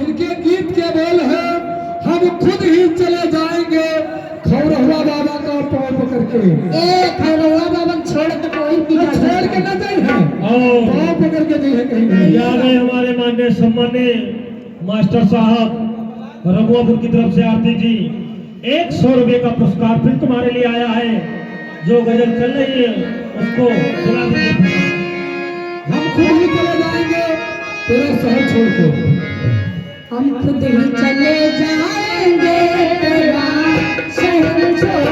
इनके गीत के बोल है, हम खुद ही चले जाएंगे खौरहुआ बाबा का पाँव पकड़ के। खौरहुआ बाबा छोड़ के कोई छोड़ के न जाए हैं, पाँव पकड़ के नहीं है कहीं नहीं। या गए हमारे माननीय सम्मानीय मास्टर साहब रघुआपुर की तरफ से आरती जी 100 रुपए का पुरस्कार फिर तुम्हारे लिए आया है। जो गजल चल रही है उसको सुना दीजिए। हम खुद ही चले जाएंगे तेरा शहर छोड़ के। हम खुद ही चले जाएंगे तेरा शहर छोड़